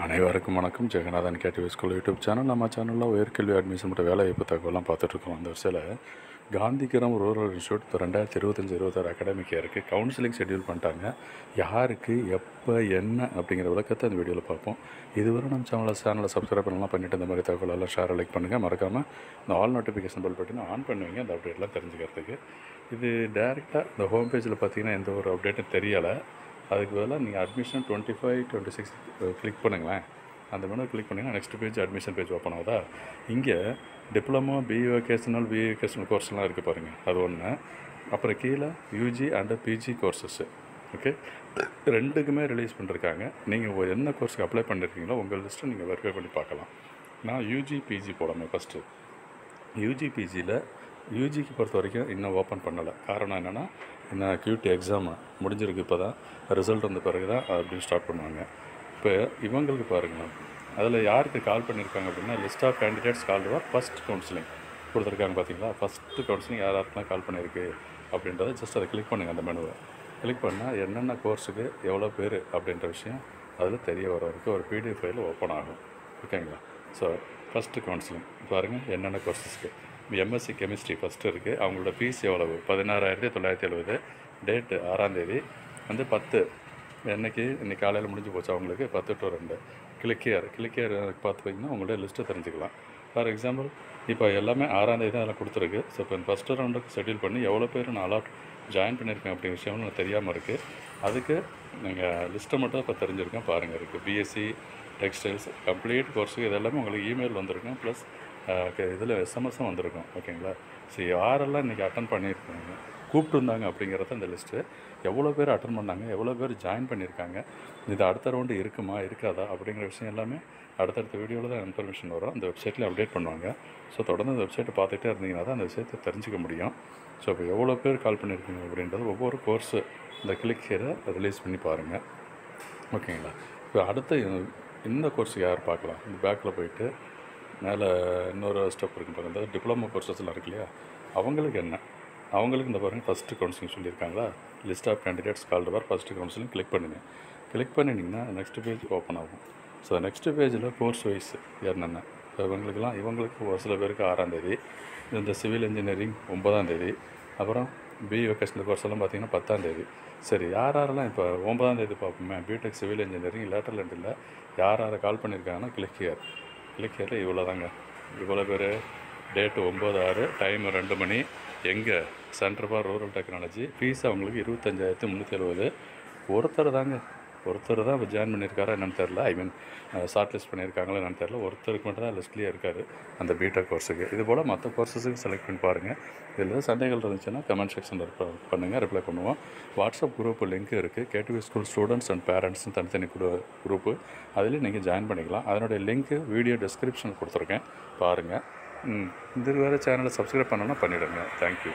அனைவருக்கும் வணக்கம். Jagannathan KTV school YouTube channel. நம்ம சேனலில் உயர்கல்வி அட்மிஷன் மற்றும் வேலைவாய்ப்பு தகவலாம் பார்த்துட்ருக்கோம். அந்த வருஷத்தில் காந்திகிராம் ரூரல் இன்ஸ்டியூட் இப்போ 2025-26 அகாடமிக் இயருக்கு கவுன்சிலிங் ஷெட்யூல் பண்ணிட்டாங்க. யாருக்கு எப்போ என்ன அப்படிங்கிற விளக்கத்தை அந்த வீடியோவில் பார்ப்போம். இதுவரை நம்ம சேனலை சப்ஸ்கிரைப் பண்ணலாம் பண்ணிவிட்டு இந்த மாதிரி தகவலெல்லாம் ஷேர் லைக் பண்ணுங்கள். மறக்காமல் இந்த ஆல் நோட்டிஃபிகேஷன் பெல் பட்டினா ஆன் பண்ணுவீங்க அந்த அப்டேட்லாம் தெரிஞ்சுக்கிறதுக்கு. இது டேரெக்டாக இந்த ஹோம் பேஜில் பார்த்தீங்கன்னா எந்த ஒரு அப்டேட்டும் தெரியலை. அதுக்கு பதிலாக நீங்கள் அட்மிஷன் 25-26 கிளிக் பண்ணுங்களேன். அந்த மெனு கிளிக் பண்ணிங்கன்னா next page admission page open ஆகுதா. இங்கே டிப்ளமோ பிஇ வொகேஷனல் கோர்ஸ்லாம் இருக்குது பாருங்கள், அது ஒன்று. அப்புறம் கீழே UG and PG courses. Okay, ரெண்டுக்குமே ரிலீஸ் பண்ணிருக்காங்க. நீங்கள் என்ன கோர்ஸுக்கு அப்ளை பண்ணியிருக்கீங்களோ உங்கள் லிஸ்ட்டை நீங்கள் வெரிஃபை பண்ணி பார்க்கலாம். நான் யூஜி பிஜி போடாமே ஃபஸ்ட்டு. யூஜிக்கு பொறுத்த வரைக்கும் இன்னும் ஓப்பன் பண்ணலை. காரணம் என்னென்னா, இன்னும் QT எக்ஸாம் முடிஞ்சிருக்கு. இப்போ தான் ரிசல்ட் வந்த பிறகு தான் அப்படின்னு ஸ்டார்ட் பண்ணுவாங்க. இப்போ இவங்களுக்கு பாருங்கள், அதில் யாருக்கு கால் பண்ணியிருக்காங்க அப்படின்னா, list of candidates called first counselling கொடுத்துருக்காங்க. பார்த்தீங்களா, ஃபஸ்ட்டு கவுன்சிலிங் யாருக்கெல்லாம் கால் பண்ணியிருக்கு அப்படின்றத ஜஸ்ட் அதை கிளிக் பண்ணுங்கள். அந்த மெனுவை கிளிக் பண்ணால் என்னென்ன கோர்ஸுக்கு எவ்வளோ பேர் அப்படின்ற விஷயம் அதில் தெரிய வர வரைக்கும் ஒரு PDF ஃபைல் ஓப்பன் ஆகும். ஓகேங்களா. ஸோ ஃபஸ்ட்டு கவுன்சிலிங் பாருங்கள், என்னென்ன கோர்ஸஸ்க்கு. MSc கெமிஸ்ட்ரி ஃபஸ்ட்டு இருக்குது. அவங்களோட ஃபீஸ் எவ்வளவு? 16,970. டேட்டு 6ஆம் தேதி வந்து 10 இன்றைக்கி காலையில் முடிஞ்சு போச்சு. அவங்களுக்கு 10 to 2 கிளிக்கியர் பார்த்து போய்ங்கன்னா உங்களுடைய லிஸ்ட்டை தெரிஞ்சுக்கலாம். ஃபார் எக்ஸாம்பிள் இப்போ எல்லாமே 6ஆம் தேதி தான் அதெல்லாம் கொடுத்துருக்கு. ஸோ இப்போ ஃபஸ்ட்டு ரவுண்டுக்கு ஷெட்யூல் பண்ணி எவ்வளோ பேர் நான் அலாட் ஜாயின் பண்ணியிருக்கேன் அப்படிங்கிற விஷயம் எனக்கு தெரியாமல் இருக்குது. அதுக்கு நீங்கள் லிஸ்ட்டை மட்டும் இப்போ தெரிஞ்சுருக்கேன் பாருங்கள். இருக்குது BSc டெக்ஸ்டைல்ஸ் கம்ப்ளீட் கோர்ஸுக்கு இது எல்லாமே உங்களுக்கு இமெயில் வந்திருக்கும். ப்ளஸ் இதில் SMS வந்திருக்கும். ஓகேங்களா. ஸோ யாரெல்லாம் இன்றைக்கி அட்டன் பண்ணியிருக்காங்க, கூப்பிட்டுருந்தாங்க அப்படிங்கிறத இந்த லிஸ்ட்டு. எவ்வளோ பேர் அட்டன் பண்ணாங்க, எவ்வளோ பேர் ஜாயின் பண்ணியிருக்காங்க, இது அடுத்த ரவுண்டு இருக்குமா இருக்காதா அப்படிங்கிற விஷயம் எல்லாமே அடுத்தடுத்த வீடியோவில் தான் இன்ஃபர்மேஷன் வரும். அந்த வெப்சைட்டில் அப்டேட் பண்ணுவாங்க. ஸோ தொடர்ந்து அந்த வெப்சைட்டை பார்த்துட்டே இருந்தீங்கன்னா தான் அந்த விஷயத்தை தெரிஞ்சுக்க முடியும். ஸோ இப்போ எவ்வளோ பேர் கால் பண்ணியிருக்கீங்க அப்படின்றது ஒவ்வொரு கோர்ஸு இந்த கிளிக் ஹியரை ரிலீஸ் பண்ணி பாருங்கள். ஓகேங்களா. இப்போ அடுத்த இந்த கோர்ஸுக்கு யார் பார்க்கலாம். இந்த பேக்கில் போயிட்டு மேலே இன்னொரு ஸ்டெப் இருக்குது பாருங்கள். அதாவது டிப்ளமோ கோர்ஸஸ்லாம் இருக்கு இல்லையா, அவங்களுக்கு இந்த பாருங்கள் ஃபஸ்ட்டு கவுன்சிலிங் சொல்லியிருக்காங்களா. List of candidates called first counselling click பண்ணுங்கள். கிளிக் பண்ணிங்கன்னா நெக்ஸ்ட் பேஜ் ஓப்பன் ஆகும். ஸோ நெக்ஸ்ட் பேஜில் கோர்ஸ் வைஸ் என்னென்ன இவங்களுக்கு ஒரு சில பேருக்கு 6ஆம் தேதி, இந்த சிவில் இன்ஜினியரிங் 9ஆம் தேதி, அப்புறம் BE வொகேஷனல் கோர்ஸ் எல்லாம் பார்த்திங்கன்னா 10ஆம் தேதி. சரி, யாரெல்லாம் இப்போ 9ஆம் தேதி பார்ப்போமே, பிடெக் சிவில் இன்ஜினியரிங் லேட்டரல் எண்டில் யார் கால் பண்ணியிருக்காங்கன்னா கிளிக் ஹியரில் இவ்வளோ தாங்க. இவ்வளோ பேர். டேட்டு 9/6, டைம் 2 மணி. எங்கே? Centre for rural technology. Fees அவங்களுக்கு 25,370. ஒருத்தர் தான் இப்போ ஜாயின் பண்ணியிருக்காரா என்னென்னு தெரில. ஷார்ட் லிஸ்ட் பண்ணியிருக்காங்களா என்னென்னு தெரில. ஒருத்தருக்கு மட்டும் தான் லிஸ்ட்லேயே இருக்கார் அந்த பிடெக் கோர்ஸுக்கு. இது போல் மற்ற கோர்ஸஸுக்கு செலக்ட் பண்ணி பாருங்கள். இதில் சந்தேகங்கள் இருந்துச்சுன்னா கமெண்ட் செக்ஷனில் பண்ணுங்கள், ரிப்ளை பண்ணுவோம். வாட்ஸ்அப் குரூப் லிங்க் இருக்குது. கேடிவி ஸ்கூல் ஸ்டூடெண்ட்ஸ் அண்ட் பேரண்ட்ஸ்னு தனித்தனி குரூப்பு, அதில் நீங்கள் ஜாயின் பண்ணிக்கலாம். அதனுடைய லிங்க்கு வீடியோ டிஸ்கிரிப்ஷன் கொடுத்துருக்கேன், பாருங்கள். இது வேறு சேனலை சப்ஸ்கிரைப் பண்ணணுன்னா பண்ணிவிடுங்க. தேங்க்யூ.